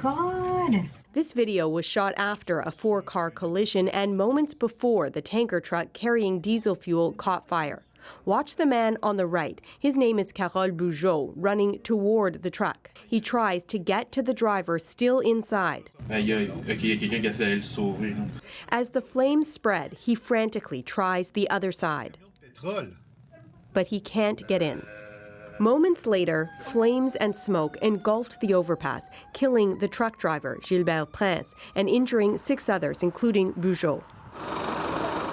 God. This video was shot after a four-car collision and moments before the tanker truck carrying diesel fuel caught fire. Watch the man on the right. His name is Carole Bugeaud, running toward the truck. He tries to get to the driver still inside. As the flames spread, he frantically tries the other side. But he can't get in. Moments later, flames and smoke engulfed the overpass, killing the truck driver, Gilbert Prince, and injuring 6 others, including Bugeaud.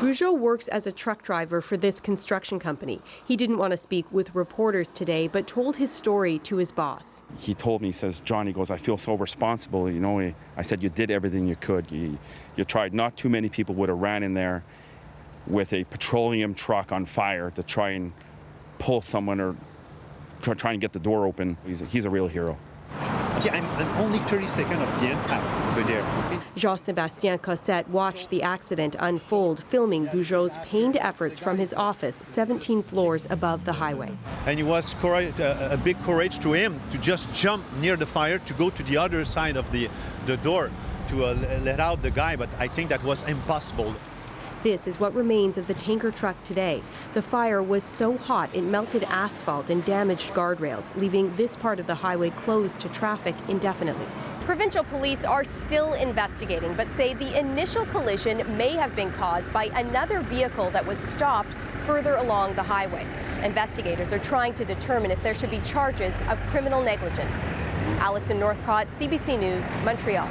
Bugeaud works as a truck driver for this construction company. He didn't want to speak with reporters today, but told his story to his boss. He told me, he says, John, he goes, I feel so responsible. You know, I said, you did everything you could. You tried. Not too many people would have ran in there with a petroleum truck on fire to try and pull someone or try and get the door open. He's a real hero. Yeah, I'm only 30 seconds of the impact over there. Jean-Sébastien Cossette watched the accident unfold, filming Bugeaud's pained efforts from his office 17 floors above the highway. And it was a big courage to him to just jump near the fire, to go to the other side of the door to let out the guy, but I think that was impossible. This is what remains of the tanker truck today. The fire was so hot it melted asphalt and damaged guardrails, leaving this part of the highway closed to traffic indefinitely. Provincial police are still investigating, but say the initial collision may have been caused by another vehicle that was stopped further along the highway. Investigators are trying to determine if there should be charges of criminal negligence. Alison Northcott, CBC News, Montreal.